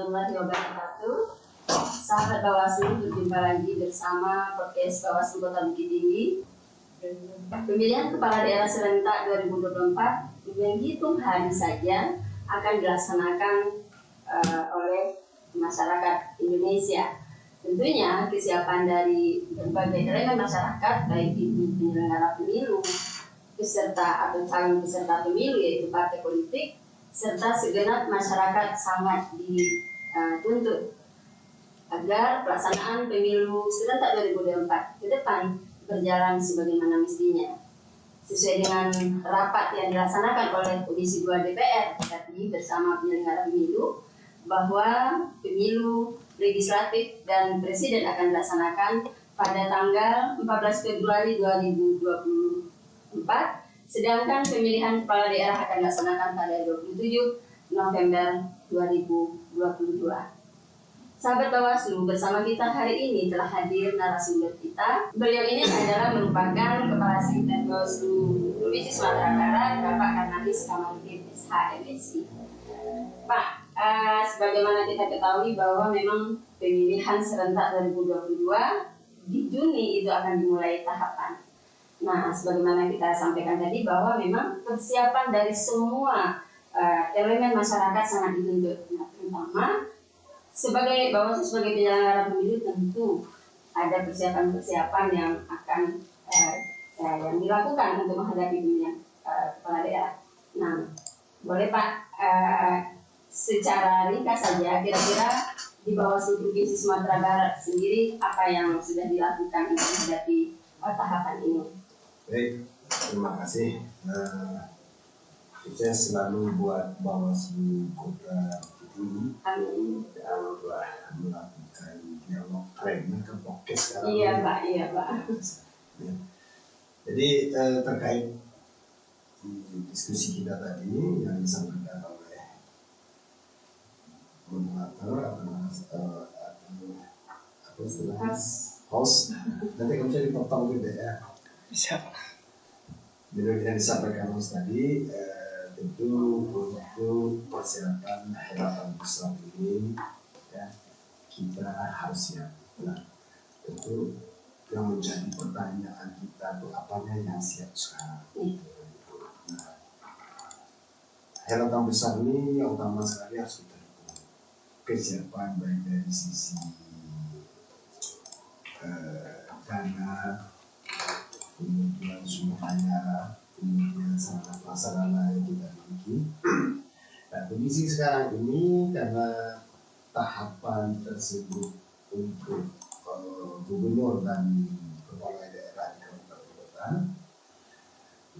warahmatullahi wabarakatuh. Sahabat Bawaslu, berjumpa lagi bersama podcast Bawaslu Kota Bukit Tinggi. Pemilihan Kepala Daerah serentak 2024 menghitung hari saja akan dilaksanakan oleh masyarakat Indonesia. Tentunya kesiapan dari berbagai elemen masyarakat, baik itu penyelenggara pemilu, peserta atau calon peserta pemilu yaitu partai politik, serta segenap masyarakat sangat dituntut agar pelaksanaan pemilu serentak 2024 ke depan berjalan sebagaimana mestinya. Sesuai dengan rapat yang dilaksanakan oleh Komisi 2 DPR tadi bersama penyelenggara pemilu, bahwa pemilu legislatif dan presiden akan dilaksanakan pada tanggal 14 Februari 2024, sedangkan pemilihan kepala daerah akan dilaksanakan pada 27 November 2022. Sahabat Bawaslu, bersama kita hari ini telah hadir narasumber kita. Beliau ini adalah merupakan Kepala Sekretariat Bawaslu Provinsi Sumatera Barat, Bapak Karnavis Kamaludin SH.MSI. Pak, sebagaimana kita ketahui bahwa memang pemilihan serentak 2022 di Juni itu akan dimulai tahapan. Nah, sebagaimana kita sampaikan tadi bahwa memang persiapan dari semua elemen masyarakat sangat dituntut. Nah, terutama sebagai Bawaslu sebagai penyelenggara pemilu tentu ada persiapan-persiapan yang akan yang dilakukan untuk menghadapi pemilihan kepala daerah. Nah, boleh Pak secara ringkas saja kira-kira di Bawaslu Provinsi Sumatera Barat sendiri apa yang sudah dilakukan untuk menghadapi tahapan ini? Baik, terima kasih. Sukses selalu buat Bawaslu Kota Bukit Tinggi. Amin. Yang telah melakukan dialog training ke podcast sekarang. Iya Pak, iya Pak. Ya. Jadi terkait diskusi kita tadi yang disampaikan oleh moderator atau apa istilahnya host, nanti kamu bisa dipotong gitu ya. Bisa. Jadi yang disampaikan host tadi tentu untuk persiapan helakan besar ini ya kita harus siap. Nah, tentu yang menjadi pertanyaan kita itu apanya yang siap sekarang. Nah, helakan besar ini yang utama sekali harus kita dukung kesiapan baik dari sisi dana, kemudian sumber daya, kemudian sarana prasarana yang kita miliki. Nah, kondisi sekarang ini karena tahapan tersebut untuk gubernur dan kepala daerah di kabupaten kota,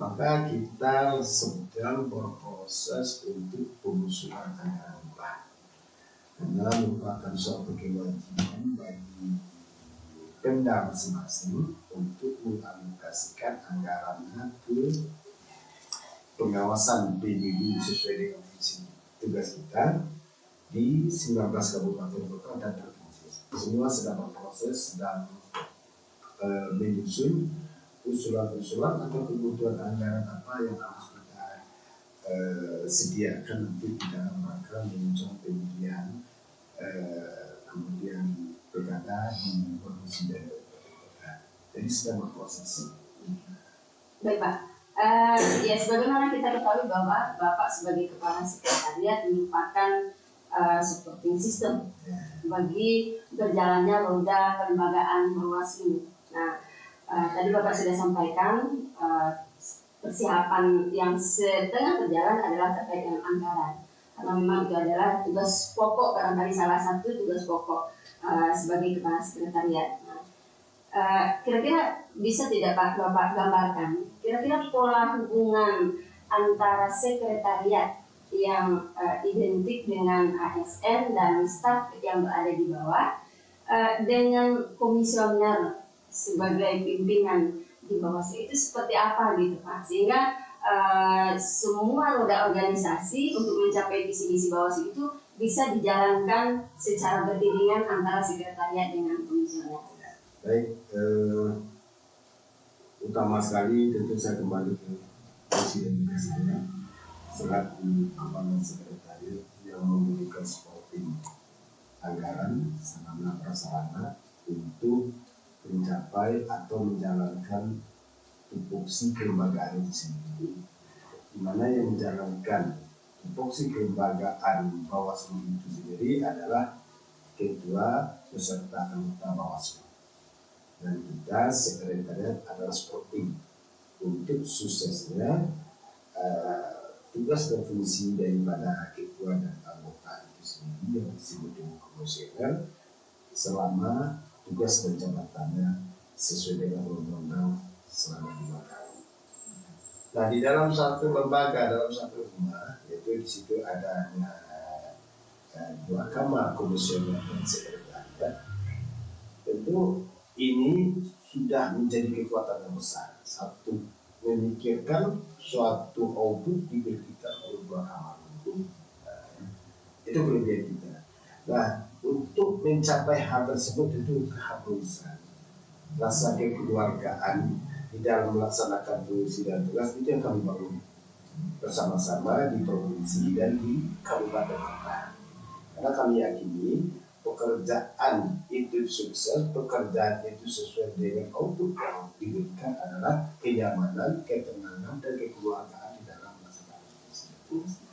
maka kita sedang berproses untuk pengusulan anggaran upah. Karena merupakan suatu kewajiban bagi Pemda masing-masing untuk mengalokasikan anggarannya ke pengawasan pemilu sesuai dengan fungsi tugas kita di 19 kabupaten kota dan provinsi. Semua sedang berproses, sedang menyusun usulan-usulan atau kebutuhan anggaran apa yang harus kita sediakan untuk di dalam rangka menunjang pemilihan kemudian berkata di provinsi dan kota. Jadi sedang berproses. Baik Pak. Ya sebagaimana kita ketahui bahwa Bapak sebagai Kepala Sekretariat merupakan supporting system bagi berjalannya roda kelembagaan Bawaslu. Nah, tadi Bapak sudah sampaikan persiapan yang sedang berjalan adalah terkait dengan anggaran. Karena memang itu adalah tugas pokok, barangkali salah satu tugas pokok sebagai Kepala Sekretariat. Nah, kira-kira bisa tidak Pak Bapak gambarkan kira-kira pola hubungan antara sekretariat yang identik dengan ASN dan staf yang berada di bawah dengan komisioner sebagai pimpinan di bawah itu seperti apa gitu Pak, sehingga semua roda organisasi untuk mencapai visi-misi Bawaslu itu bisa dijalankan secara beriringan antara sekretariat dengan komisioner. Baik, utama sekali tentu saya kembali ke presiden saya selaku kepala sekretariat yang memberikan supporting anggaran sarana prasarana untuk mencapai atau menjalankan tupoksi kelembagaan itu sendiri, di mana yang menjalankan tupoksi kelembagaan Bawaslu itu sendiri adalah ketua beserta anggota Bawaslu, dan kita sekretariat adalah supporting untuk suksesnya tugas dan fungsi daripada ketua dan anggota itu sendiri yang disebut dengan komisioner selama tugas dan jabatannya sesuai dengan undang-undang selama 5 tahun. Nah, di dalam satu lembaga, dalam satu rumah, yaitu di situ ada 2 kamar komisioner dan sekretariat. Tentu ini sudah menjadi kekuatan yang besar. Satu, memikirkan suatu output diberikan oleh 2 kamar itu. Itu kelebihan kita. Nah, untuk mencapai hal tersebut itu keharmonisan, rasa kekeluargaan di dalam melaksanakan fungsi dan tugas itu yang kami bangun bersama-sama di provinsi dan di kabupaten kota. Karena kami yakini pekerjaan itu sukses, pekerjaan itu sesuai dengan output yang diberikan adalah kenyamanan, ketenangan, dan kekeluargaan di dalam melaksanakan fungsi.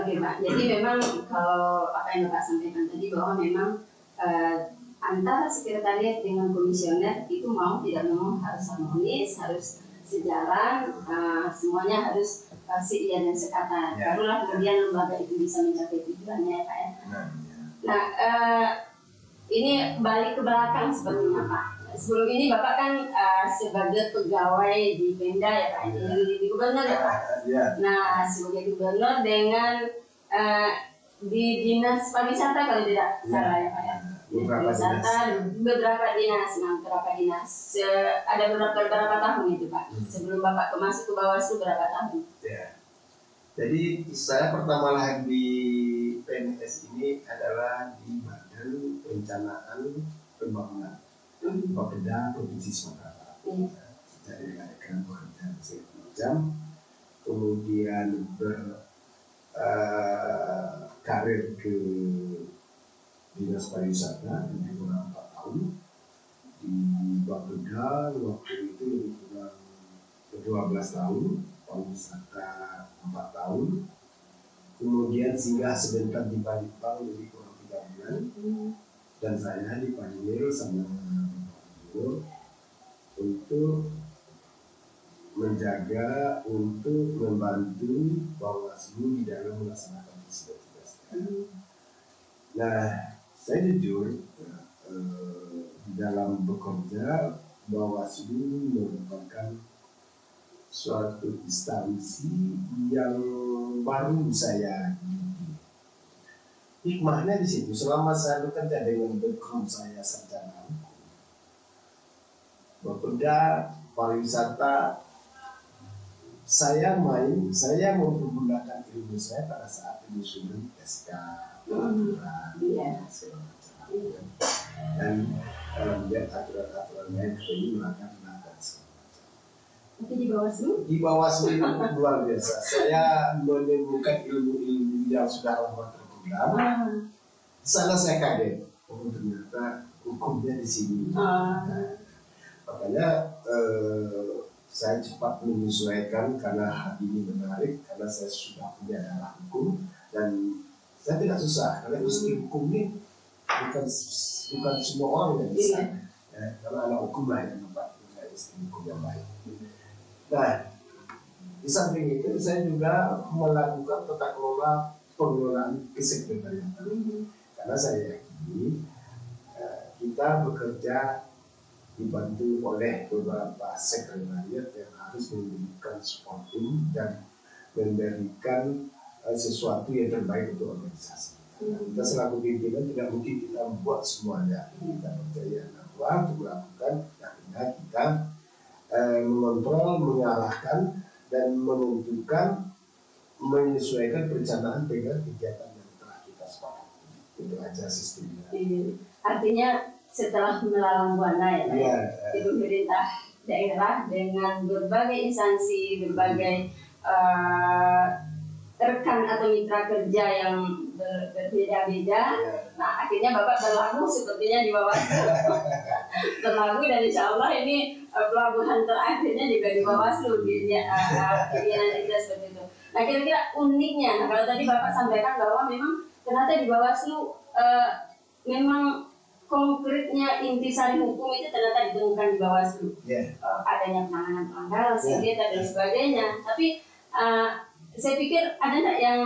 Oke Pak, jadi memang kalau apa yang Bapak sampaikan tadi bahwa memang antara sekretariat dengan komisioner itu mau tidak mau harus harmonis, harus sejalan, semuanya harus seiya dan sekata. Barulah kemudian lembaga itu bisa mencapai tujuannya ya Pak ya. Nah, ini balik ke belakang sebenarnya Pak. Sebelum ini Bapak kan sebagai pegawai di Pemda ya Pak, di gubernur ya Pak. Nah, sebagai gubernur dengan di dinas pariwisata kalau tidak salah ya Pak ya. Beberapa dinas. Ada beberapa tahun itu Pak. Sebelum Bapak masuk ke Bawaslu berapa tahun? Ya. Jadi saya pertama lahir di PNS ini adalah di Badan Perencanaan Pembangunan Bapeda Provinsi Sumatera Barat. Jadi rekan pekerjaan segala macam, kemudian berkarir ke dinas pariwisata lebih kurang 4 tahun di Bapeda, waktu itu lebih kurang 12 tahun, pariwisata 4 tahun, kemudian singgah sebentar di Balitbang lebih kurang 3 bulan, dan saya dipanggil sama Gubernur untuk menjaga, untuk membantu Bawaslu di dalam melaksanakan tugas. Nah, saya jujur di dalam bekerja, Bawaslu merupakan suatu instansi yang baru saya didik. Hikmahnya di situ, selama saya bekerja dengan background saya sarjana hukum, Bapeda pariwisata, saya mempergunakan ilmu saya pada saat penyusunan SK, peraturan, segala macam, dan melihat aturan-aturan lain penyusunan dan segala macam. Tapi di Bawaslu? Di Bawaslu itu luar biasa. Saya menemukan ilmu-ilmu yang sudah lama terpendam. Sana saya kaget, oh ternyata hukumnya di sini. Makanya saya cepat menyesuaikan karena hati ini menarik, karena saya sudah punya darah hukum dan saya tidak susah karena istri hukum ini bukan semua orang yang bisa. Karena anak hukum lah yang dapat punya istri hukum yang baik. Nah, di samping itu saya juga melakukan tata kelola pengelolaan kesekretariatan karena saya yakini kita bekerja dibantu oleh beberapa sekretariat yang harus memberikan supporting dan memberikan sesuatu yang terbaik untuk organisasi. Kita selaku pimpinan tidak mungkin kita membuat semuanya. Kita percaya bahwa untuk melakukan, akhirnya kita mengontrol, mengarahkan, dan menentukan, menyesuaikan perencanaan dengan kegiatan yang telah kita sepakati. Itu aja sistemnya. Artinya setelah melalang buana di pemerintah daerah dengan berbagai instansi, berbagai rekan atau mitra kerja yang berbeda-beda. Nah, akhirnya Bapak berlabuh sepertinya di Bawaslu. Berlabuh, dan insya Allah ini pelabuhan terakhirnya juga di Bawaslu, keinginan kita seperti itu. Nah, kira-kira uniknya, nah, kalau tadi Bapak sampaikan bahwa memang ternyata di Bawaslu memang konkretnya intisari hukum itu ternyata ditemukan di Bawaslu. Adanya penanganan pelanggaran, sengketa dan sebagainya. Tapi saya pikir ada nggak yang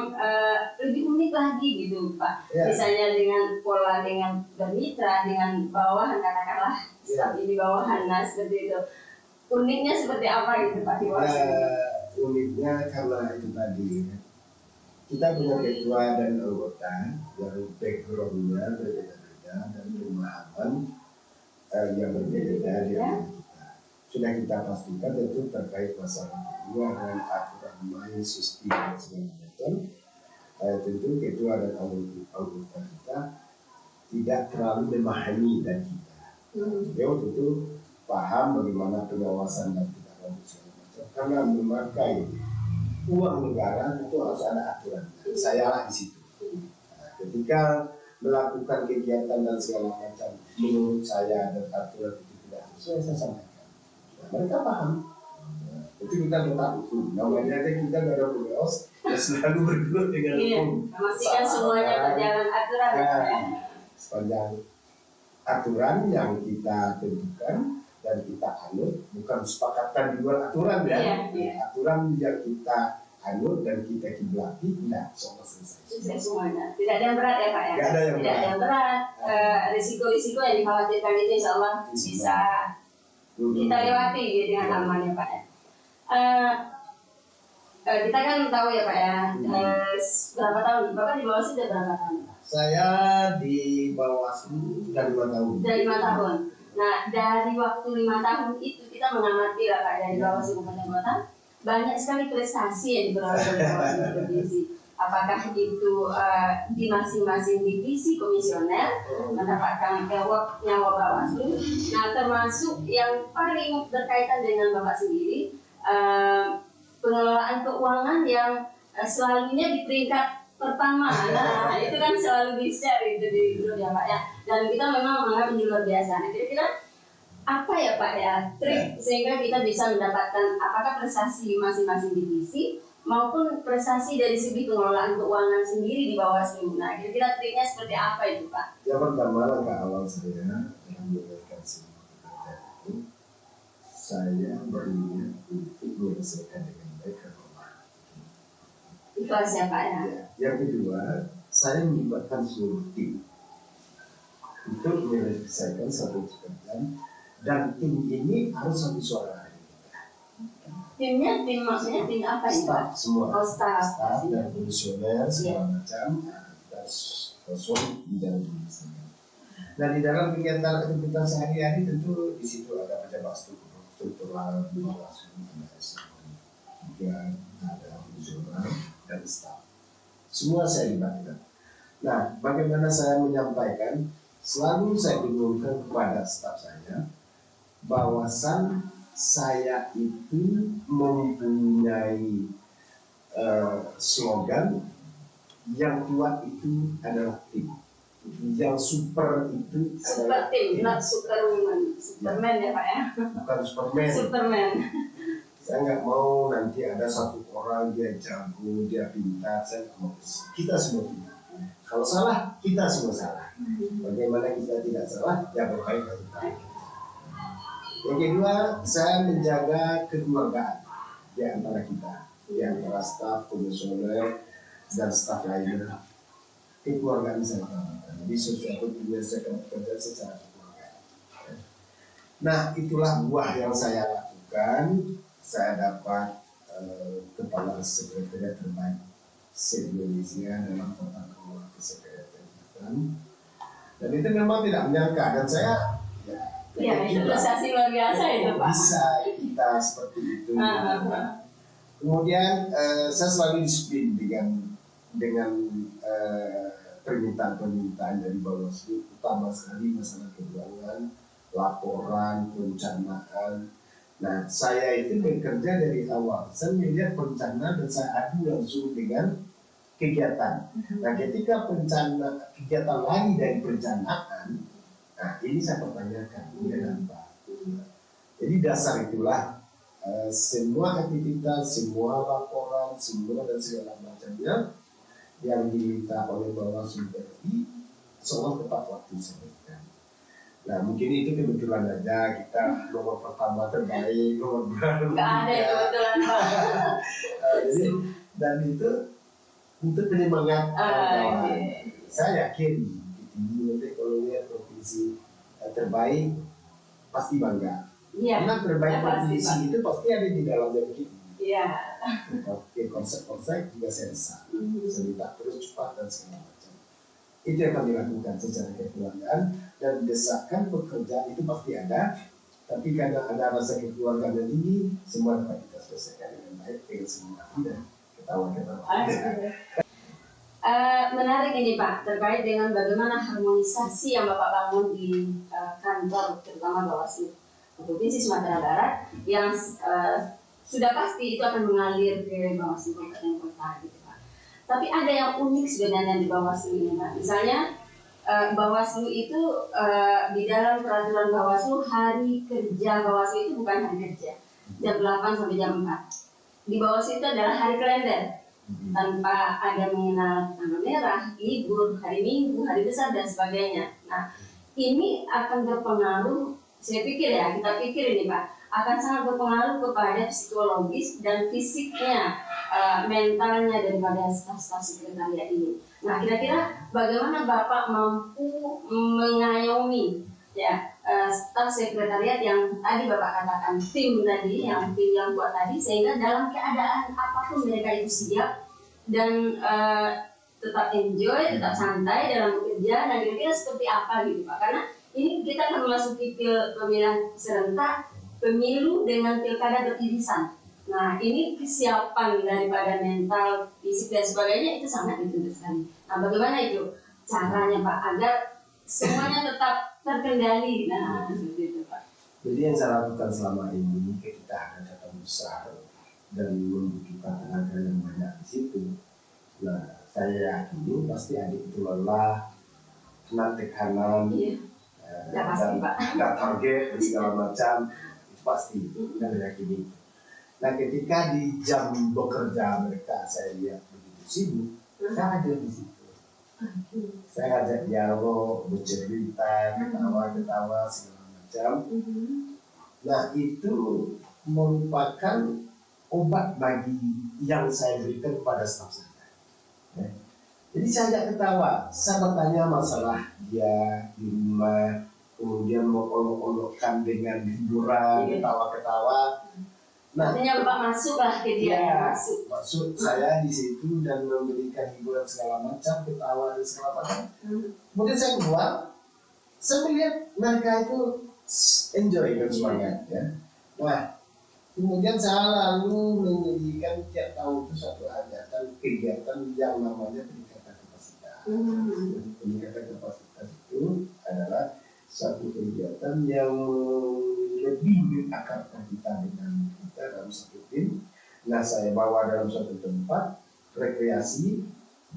lebih unik lagi gitu Pak? Misalnya dengan pola, dengan bermitra, dengan bawahan, katakanlah seperti di bawahan, nah seperti itu. Uniknya seperti apa gitu Pak di Bawaslu? Uniknya karena itu tadi, kita punya ketua dan anggota yang backgroundnya berbeda-beda dan pemahaman yang berbeda dengan kita. Sudah kita pastikan itu terkait masalah kedua dan aturan main, sistem dan segala macam. Tentu ketua dan anggota kita tidak terlalu memahami dan kita. Beliau tentu paham bagaimana pengawasan dan tidak segala macam, karena memakai uang negara itu harus ada aturan. Saya lah di situ. Ketika melakukan kegiatan dan segala macam, menurut saya ada aturan itu tidak sesuai, saya sampaikan. Mereka paham. Itu kita tetap hukum. Namanya aja kita gak ada pengawas, selalu bergelut dengan hukum. Memastikan semuanya berjalan aturan. Sepanjang aturan yang kita tentukan dan kita anut, bukan sepakatan di luar aturan ya. Aturan yang kita anut dan kita kiblati, tidak semua selesai. Semuanya. Tidak ada yang berat ya Pak ya? Tidak ada yang berat. Risiko-risiko yang dikhawatirkan itu insya Allah bisa kita lewati dengan aman ya Pak ya. Kita kan tahu ya Pak ya, berapa tahun? Bapak di Bawaslu sudah berapa tahun? Saya di Bawaslu sudah 5 tahun. Sudah 5 tahun. Nah, dari waktu 5 tahun itu kita mengamati lah Pak, dari Bawaslu Kabupaten Kota banyak sekali prestasi yang diperoleh oleh Bawaslu Provinsi. Apakah itu di masing-masing divisi komisioner mendapatkan award nyawa Bawaslu. Nah, termasuk yang paling berkaitan dengan Bapak sendiri, pengelolaan keuangan yang selalunya di peringkat pertama. Nah, itu kan selalu di-share itu di grup ya Pak ya. Dan kita memang menganggap ini luar biasa. Nah, kira-kira apa ya Pak ya trik sehingga kita bisa mendapatkan apakah prestasi masing-masing divisi maupun prestasi dari segi pengelolaan keuangan sendiri di Bawaslu. Nah, kira-kira triknya seperti apa itu Pak? Yang pertama, langkah awal saya dalam menjalankan semua pekerjaan itu, saya berniat untuk menyelesaikan dengan baik keuangan. Ikhlas ya Pak ya? Yang kedua, saya melibatkan seluruh tim untuk menyelesaikan satu pekerjaan, dan tim ini harus satu suara. Timnya, tim maksudnya tim apa itu? Staff semua. Oh, staff dan komisioner segala macam, dan sulit di dalam ini. Nah, di dalam kegiatan aktivitas sehari-hari tentu di situ ada pejabat struktural, Bawaslu, ada komisioner dan staff. Semua saya libatkan. Nah, bagaimana saya menyampaikan? Selalu saya bingungkan kepada staf saya, bahwasan saya itu mempunyai slogan yang kuat itu adalah tim, yang super itu super tim, not superwoman, superman ya Pak ya? Bukan superman. Superman. Saya nggak mau nanti ada satu orang dia jago, dia pintar, saya nggak mau. Kita semua pintar. Kalau salah, kita semua salah. Bagaimana kita tidak salah? Ya berbaik kita. Yang kedua, saya menjaga kekeluargaan di antara kita, di antara staf, komisioner, dan staf lainnya. Kekeluargaan saya utamakan. Jadi sesuatu menyelesaikan pekerjaan secara kekeluargaan. Nah, itulah buah yang saya lakukan. Saya dapat kepala sekretariat terbaik se-Indonesia dalam tata kelola kesekretariatan. Dan itu memang tidak menyangka, dan saya ya itu prestasi luar biasa itu Pak. Bisa kita seperti itu. Kemudian saya selalu disiplin dengan permintaan dari Bawaslu, utama sekali masalah keuangan, laporan, perencanaan, Nah, saya itu bekerja dari awal. Saya melihat bencana dan saya adu langsung dengan kegiatan. Nah, ketika kegiatan lari dari perencanaan, nah ini saya pertanyakan, ini kenapa? Jadi dasar itulah semua aktivitas, semua laporan, semua dan segala macamnya yang diminta oleh Bawaslu RI soal tepat waktu sampaikan. Nah mungkin itu kebetulan aja kita nomor pertama terbaik, nomor dua Nggak ada ya kebetulan Pak. jadi dan itu untuk penyemangat kawan-kawan. Oke. Saya yakin ini nanti kalau lihat provinsi terbaik pasti bangga. Iya. Karena terbaik Ya, pasti, provinsi Pak. itu pasti ada di dalam dari kita. Iya. Oke, konsep-konsep juga saya rasa. Saya minta terus cepat dan segala macam. Itu yang kami lakukan secara kekeluargaan dan desakan pekerjaan itu pasti ada. Tapi karena ada rasa kekeluargaan yang tinggi, semua dapat kita selesaikan dengan baik dengan semua hati dan ketawa-ketawa. Menarik ini Pak, terkait dengan bagaimana harmonisasi yang Bapak bangun di kantor, terutama Bawaslu Provinsi Sumatera Barat, yang sudah pasti itu akan mengalir ke Bawaslu Kabupaten Kota gitu Pak. Tapi ada yang unik sebenarnya di Bawaslu ini Pak. Misalnya Bawaslu itu di dalam peraturan Bawaslu, hari kerja Bawaslu itu bukan hari kerja jam 8 sampai jam 4. Di Bawaslu itu adalah hari kalender, tanpa ada mengenal tanggal merah, libur, hari Minggu, hari besar dan sebagainya. Nah, ini akan berpengaruh, saya pikir ya, kita pikir ini Pak, akan sangat berpengaruh kepada psikologis dan fisiknya, mentalnya daripada staf-staf sekretariat ini. Nah, kira-kira bagaimana Bapak mampu mengayomi ya staf sekretariat yang tadi Bapak katakan tim yang buat tadi, sehingga dalam keadaan apapun mereka itu siap dan tetap enjoy, tetap santai dalam bekerja. Dan kira-kira seperti apa gitu Pak? Karena ini kita akan memasuki pemilihan serentak, pemilu dengan pilkada beririsan. Nah, ini kesiapan daripada mental, fisik dan sebagainya itu sangat dituntut sekali. Nah, bagaimana itu caranya Pak agar semuanya tetap terkendali? Nah, seperti itu Pak. Jadi yang saya lakukan selama ini ketika ada data besar dan membutuhkan tenaga yang banyak di situ, nah saya yakini pasti adik itu lelah, kena tekanan, Ya, pasti, Pak. nggak target dan segala macam, itu pasti dan yakini. Nah ketika di jam bekerja mereka saya lihat begitu sibuk, saya ada di situ. Saya ajak dialog, bercerita, ketawa-ketawa segala macam. Nah itu merupakan obat bagi yang saya berikan kepada staf saya. Ya. Jadi saya ajak ketawa, saya bertanya masalah dia di rumah, kemudian mengolok-olokkan dengan hiburan, ketawa-ketawa. Nah, artinya Bapak masuklah ke dia, ya, masuk saya di situ dan memberikan hiburan segala macam, ketawa dan segala macam. Kemudian saya keluar, saya melihat mereka itu enjoy dan semangat ya. Nah, kemudian saya lalu menjadikan tiap tahun itu suatu kegiatan yang namanya peningkatan kapasitas. Peningkatan kapasitas itu adalah satu kegiatan yang lebih mengakarkan kita dengan kita dalam satu tim. Nah, saya bawa dalam satu tempat rekreasi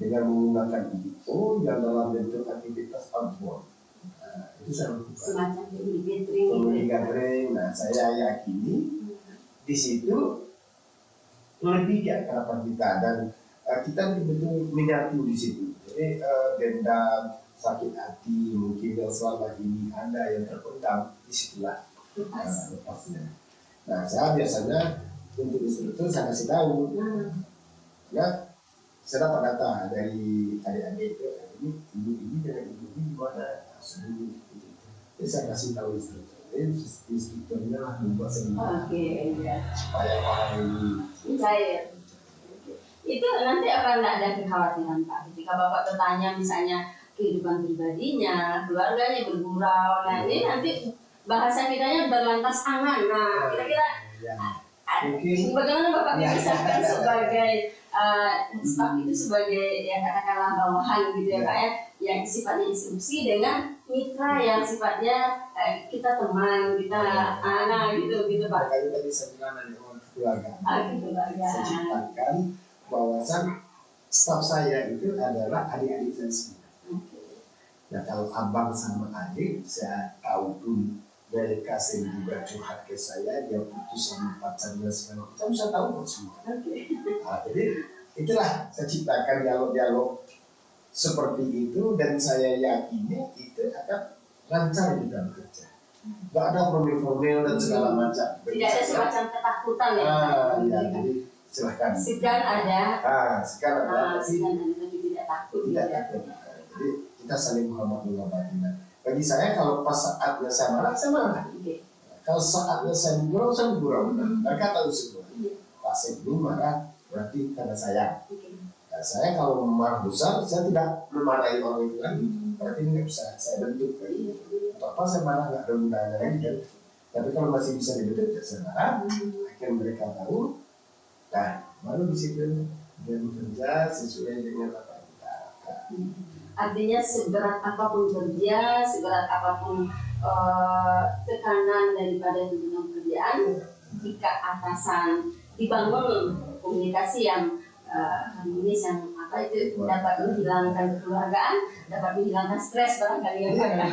dengan menggunakan video yang dalam bentuk aktivitas outbound. Nah, itu saya lakukan. Semacam community gathering. Nah, saya yakini di situ lebih keakraban kita dan kita betul-betul menyatu di situ. Jadi dendam, sakit hati mungkin yang selama ini ada yang terpendam, disitulah lepasnya. Nah, saya biasanya untuk instruktur saya kasih tahu, ya saya dapat data dari adik-adik itu, ini dengan ibu ini gimana hasilnya. Jadi saya kasih tahu instruktur. Instrukturnya lah membuat seminar supaya orang ini cair. Itu nanti akan nggak ada kekhawatiran Pak ketika Bapak bertanya misalnya kehidupan pribadinya, keluarganya bergurau. Nah ini nanti bahasa kitanya berlantas angan. Nah kira-kira bagaimana Bapak memisahkan sebagai staf itu sebagai ya katakanlah bawahan gitu ya Pak ya, yang sifatnya instruksi dengan mitra yang sifatnya kita teman, kita anak gitu Pak. Makanya tadi saya bilang dari orang keluarga. Keluarga. Saya ciptakan bahwasan staf saya itu adalah adik-adik saya semua. Nah kalau abang sama adik, saya tahu pun mereka sering juga curhat ke saya, dia putus sama pacarnya segala macam, saya tahu kok semua. Nah, jadi itulah saya ciptakan dialog-dialog seperti itu dan saya yakini itu akan lancar di dalam kerja. Gak ada formil-formil dan segala macam. Tidak ada semacam ketakutan ya. Ya, jadi silahkan. Segan ada. Sekarang ada. Segan ada tapi tidak takut. Tidak takut. Jadi kita saling menghormati. Bagi saya kalau pas saatnya saya marah, saya marah. Kalau saatnya saya gurau. Mereka tahu semua. Pas saya belum marah, berarti karena sayang. Nah, saya kalau marah besar, saya tidak memarahi orang itu lagi. Berarti nggak bisa saya bentuk lagi. Apa saya marah nggak ada gunanya lagi kan? Tapi kalau masih bisa dibentuk, ya saya marah. Akhirnya mereka tahu. Nah, baru di situ dia bekerja sesuai dengan apa yang kita harapkan. Artinya seberat apapun kerja, seberat apapun tekanan daripada tuntutan pekerjaan, jika atasan dibangun komunikasi yang harmonis, yang apa itu dapat menghilangkan kekeluargaan, dapat menghilangkan stres barangkali ya Pak.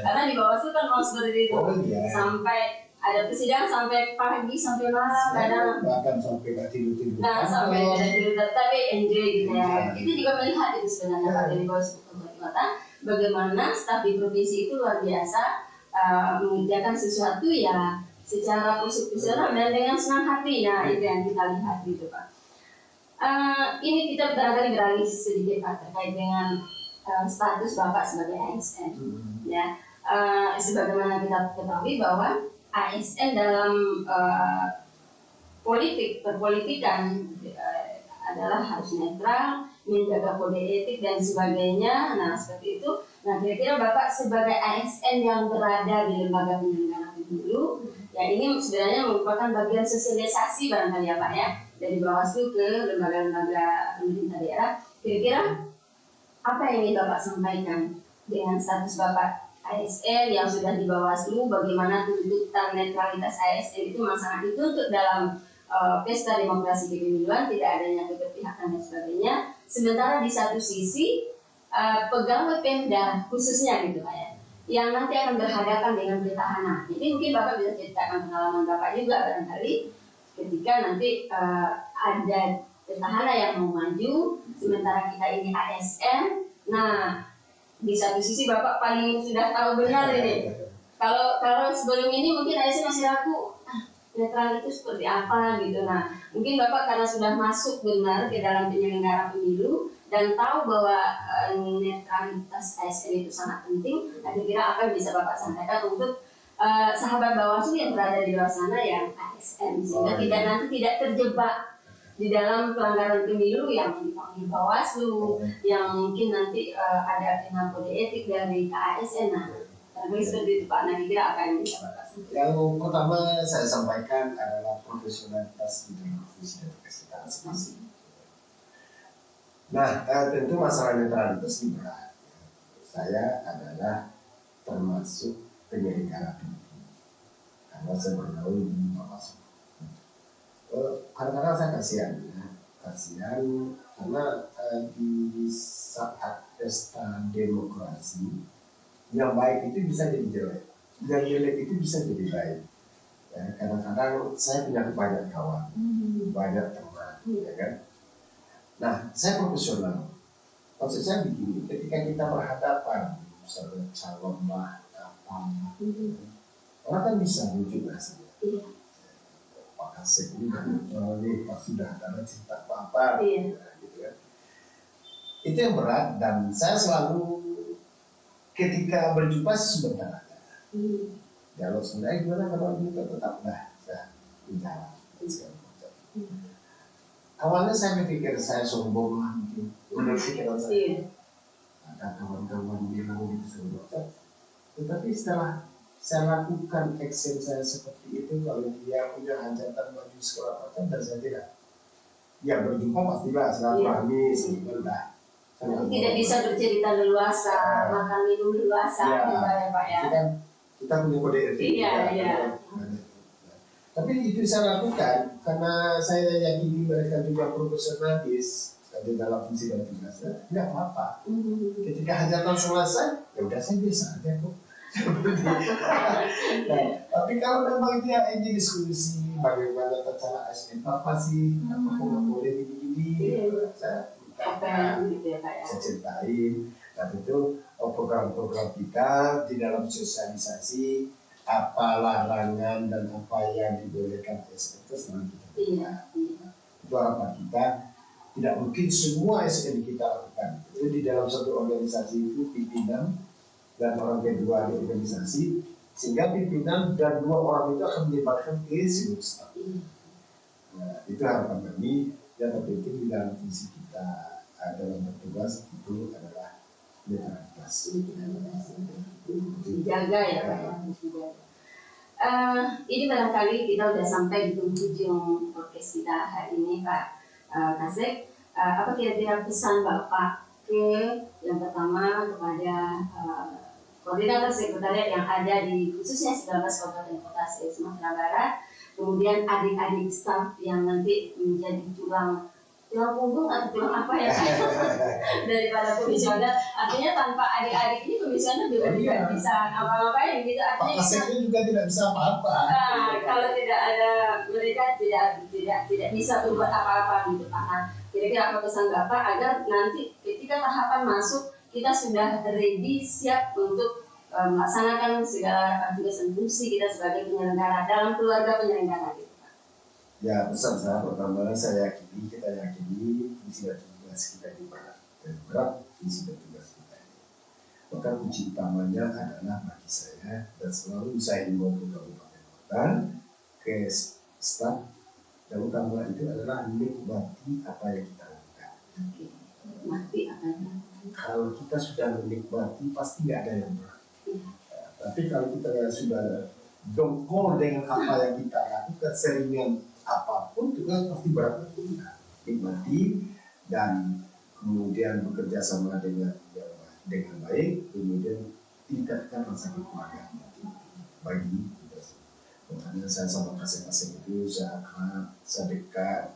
Karena di bawah itu kan mau seperti itu, sampai ada persidangan sampai pagi sampai malam, kadang bahkan sampai nggak tidur. Nah sampai ada tidur tapi enjoy gitu ya. Itu juga melihat itu sebenarnya Pak dari bawah kota, bagaimana staf di provinsi itu luar biasa mengerjakan sesuatu ya secara profesional dan dengan senang hati. Nah itu yang kita lihat gitu Pak. Ini kita barangkali beralih sedikit Pak terkait dengan status Bapak sebagai ASN. Ya, sebagaimana kita ketahui bahwa ASN dalam perpolitikan adalah harus netral, menjaga kode etik dan sebagainya. Nah seperti itu. Nah kira-kira Bapak sebagai ASN yang berada di lembaga penyelenggara pemilu, ya ini sebenarnya merupakan bagian sosialisasi barangkali ya Pak ya, dari Bawaslu ke lembaga-lembaga pemerintah daerah. Kira-kira apa yang ingin Bapak sampaikan dengan status Bapak ASN yang sudah di Bawaslu, bagaimana tuntutan netralitas ASN itu sangat dituntut dalam pesta demokrasi kepemiluan, tidak adanya keberpihakan dan sebagainya. Sementara di satu sisi pegawai Pemda khususnya gitu Pak ya, yang nanti akan berhadapan dengan petahana. Jadi mungkin Bapak bisa ceritakan pengalaman Bapak juga barangkali ketika nanti ada petahana yang mau maju, sementara kita ini ASN. Nah di satu sisi Bapak paling sudah tahu benar ini. Kalau sebelum ini mungkin ASN masih ragu, netral itu seperti apa gitu. Nah mungkin Bapak karena sudah masuk benar ke dalam penyelenggara pemilu dan tahu bahwa netralitas ASN itu sangat penting. Nah kira-kira apa yang bisa Bapak sampaikan untuk sahabat Bawaslu yang berada di luar sana yang ASN, sehingga nanti tidak terjebak di dalam pelanggaran pemilu yang dipanggil Bawaslu, yang mungkin nanti ada kena kode etik dari ASN. Nah, seperti itu Pak. Nah, kira apa yang bisa Bapak sampaikan? Yang pertama saya sampaikan adalah profesionalitas di dalam profesi dan kesehatan masing-masing. Nah, tentu masalah netralitas ini berat. Saya adalah termasuk penyelenggara pemilu karena saya bergaul di Bawaslu. Kadang-kadang saya kasihan karena di saat pesta demokrasi yang baik itu bisa jadi jelek, yang jelek itu bisa jadi baik. Ya, kadang-kadang saya punya banyak kawan, banyak teman, ya kan. Nah, saya profesional. Maksud saya begini, ketika kita berhadapan misalnya calon orang kan bisa muncul hasilnya. Pak Asep ini Pak sudah ada cerita apa gitu kan. Itu yang berat dan saya selalu ketika berjumpa sebentar aja. Kalau sebenarnya gimana kalau kita tetap saya bicara segala macam. Awalnya saya berpikir saya sombong lah mungkin. Pikiran saya. Ada kawan-kawan bilang gitu sombong. Tetapi setelah saya lakukan action saya seperti itu, kalau dia punya hajatan maju segala macam dan saya tidak, ya berjumpa pastilah silaturahmi sebentar. Tidak bisa bercerita leluasa, makan minum leluasa, ya Pak ya. Kita punya kode etik. Iya. Tapi itu saya lakukan karena saya yakini mereka juga profesionalis di dalam fungsi dan tugasnya, tidak apa-apa. Ketika hajatan selesai, ya udah saya biasa aja kok. Nah, tapi kalau memang dia ini diskusi bagaimana cara ASN apa sih, apa nggak boleh begini, saya saya ceritain. Dan itu program-program kita di dalam sosialisasi apa larangan dan apa yang dibolehkan ASN itu selalu kita lakukan. Itu harapan kita. Tidak mungkin semua ASN kita lakukan. Itu di dalam satu organisasi itu pimpinan dan orang kedua di organisasi, sehingga pimpinan dan 2 orang itu akan melibatkan ke seluruh staf. Nah, itu harapan kami. Yang terpenting di dalam visi kita dalam bertugas itu adalah netralitas. Dijaga ya Pak ya. Ini barangkali kita sudah sampai di penghujung podcast kita hari ini Pak Kasek. Apa kira-kira pesan Bapak ke yang pertama kepada koordinator sekretariat yang ada di khususnya 19 kabupaten kota Sumatera Barat, kemudian adik-adik staf yang nanti menjadi tulang punggung atau tulang apa ya daripada komisioner. Artinya tanpa adik-adik ini komisioner juga tidak bisa apa-apain gitu. Artinya Pak juga tidak bisa apa-apa. Kalau tidak ada mereka tidak bisa berbuat apa-apa gitu Pak. Nah, kira-kira apa pesan Bapak agar nanti ketika tahapan masuk kita sudah ready, siap untuk melaksanakan segala tugas dan fungsi kita sebagai penyelenggara dalam keluarga penyelenggara gitu Pak. Ya, pesan saya pertama, kita yakini visi dan tugas kita di berat visi dan tugas kita ini. Maka kunci utamanya adalah bagi saya dan selalu saya himbau ke kabupaten kota, ke staf, dan utama itu adalah menikmati apa yang kita lakukan. Menikmati apa yang kita lakukan. Kalau kita sudah menikmati pasti nggak ada yang berat. Tapi kalau kita sudah dongkol dengan apa yang kita lakukan, seringan apapun itu kan pasti berat. Nikmati dan kemudian bekerja sama dengan baik, kemudian tingkatkan rasa kekeluargaan bagi kita. Makanya saya sama kasih-kasih itu saya akrab, saya dekat,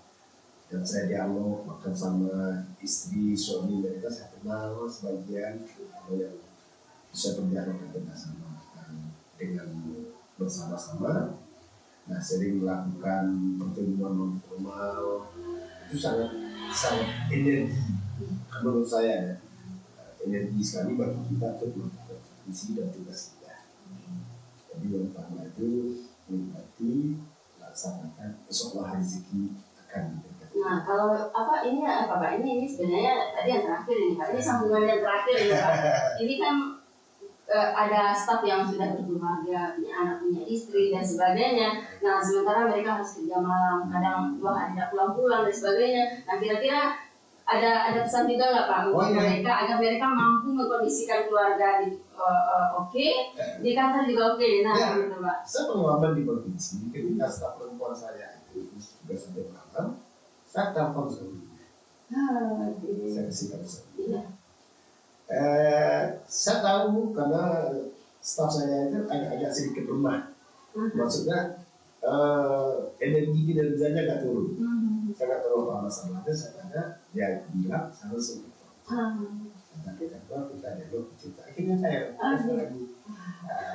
dan saya dialog bahkan sama istri, suami mereka saya kenal sebagian yang bisa berdialog bersama dengan bersama-sama. Nah, sering melakukan pertemuan non formal itu sangat energi menurut saya ya, energi sekali bagi kita untuk melakukan visi dan tugas kita. Jadi yang pertama itu menikmati, laksanakan, insya rezeki akan diberikan. Nah, kalau ini apa Pak? Ini sebenarnya tadi yang terakhir ini Pak. Ini sambungan yang terakhir ini Pak. Ini kan ada staf yang sudah berkeluarga, punya anak, punya istri dan sebagainya. Nah, sementara mereka harus kerja malam, kadang 2 hari tidak pulang-pulang dan sebagainya. Nah, kira-kira ada pesan juga nggak Pak untuk mereka agar mereka mampu mengkondisikan keluarga di kantor juga oke. Nah, gitu Pak. Saya pengalaman di provinsi ketika staf perempuan saya itu juga sampai malam, saya telepon suami. Saya kasih tahu suami. Saya tahu karena staf saya itu agak sedikit lemah. Maksudnya energi kinerjanya nggak turun. Saya nggak tahu apa masalahnya. Saya tanya, dia bilang saya langsung telepon. Nanti kita dialog cerita. Akhirnya saya lagi.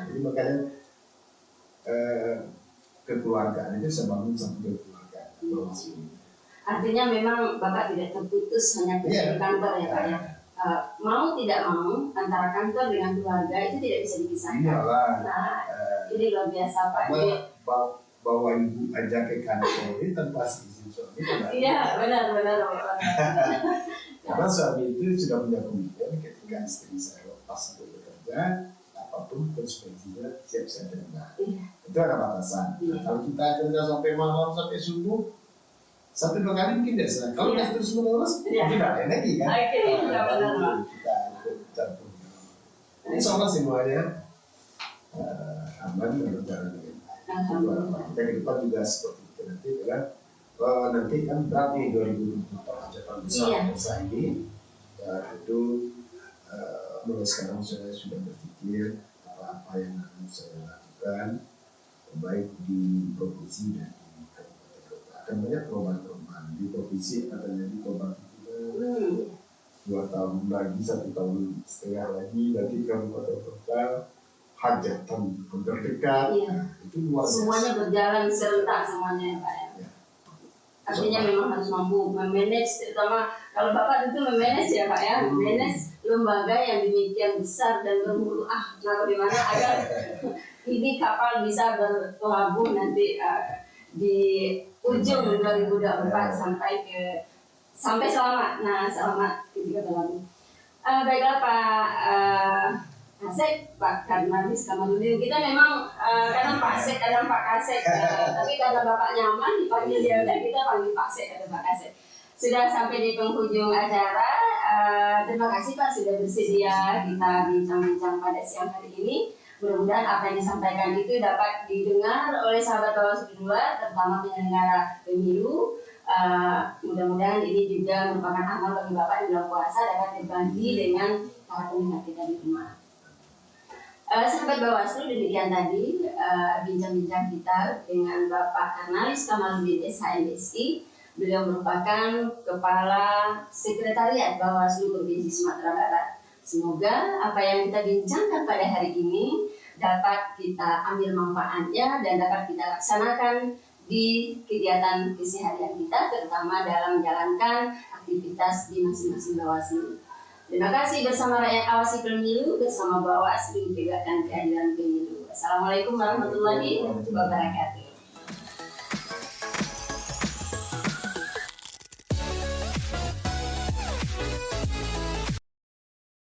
Jadi makanya kekeluargaan itu saya bangun sampai kekeluargaan. Artinya memang Bapak tidak terputus hanya kerja di kantor ya Pak ya. Mau tidak mau antara kantor dengan keluarga itu tidak bisa dipisahkan. Nah, ini luar biasa Pak. Bawa ibu aja ke kantor ini tanpa izin suami. Iya, benar. Karena suami itu sudah punya komitmen ketika istri saya lepas untuk bekerja, apapun konsekuensinya siap saya terima. Itu ada batasan. Kalau kita kerja sampai malam sampai subuh, 1-2 kali mungkin tidak salah. Kalau kita terus menerus, tidak energi kan? Kita campur. Insya Allah semuanya aman dan berjalan dengan baik. Kita ke depan juga seperti itu nanti adalah nanti kan berat nih 2024 hajatan besar bangsa ini. Itu mulai sekarang saya sudah berpikir apa yang harus saya lakukan baik di provinsi dan di kabupaten kota. Akan banyak perubahan-perubahan di provinsi, katanya di perubahan 2 tahun lagi, 1,5 tahun lagi, nanti kabupaten kota hajatan hampir dekat. Iya. Itu luar biasa. Semuanya berjalan serentak semuanya ya Pak ya. Ya. Artinya memang harus mampu memanage, terutama kalau Bapak itu memanage ya Pak ya, memanage lembaga yang demikian besar dan bermutu nah bagaimana agar ini kapal bisa berlabuh nanti di ujung 2024 sampai selamat. Nah, selamat ketika berlabuh. Baiklah Pak Kasek, Pak Karnavis Kamaludin. Kita memang kadang Pak Sek, kadang Pak Kasek, tapi karena Bapak nyaman dipanggil dia udah, kita panggil Pak Sek atau Pak Kasek. Sudah sampai di penghujung acara. Terima kasih Pak sudah bersedia kita bincang-bincang pada siang hari ini. Mudah-mudahan apa yang disampaikan itu dapat didengar oleh sahabat Bawaslu 2, terutama penyelenggara pemilu. Mudah-mudahan ini juga merupakan amal bagi Bapak di bulan puasa dapat berbagi dengan para pendengar kita di rumah. Sahabat Bawaslu, demikian tadi bincang-bincang kita dengan Bapak Karnavis Kamaludin SHMSI. Beliau merupakan Kepala Sekretariat Bawaslu Provinsi Sumatera Barat. Semoga apa yang kita bincangkan pada hari ini dapat kita ambil manfaatnya dan dapat kita laksanakan di kegiatan keseharian kita, terutama dalam menjalankan aktivitas di masing-masing Bawaslu. Terima kasih bersama rakyat awasi pemilu, bersama Bawaslu Tegakkan Keadilan Pemilu. Assalamualaikum warahmatullahi wabarakatuh.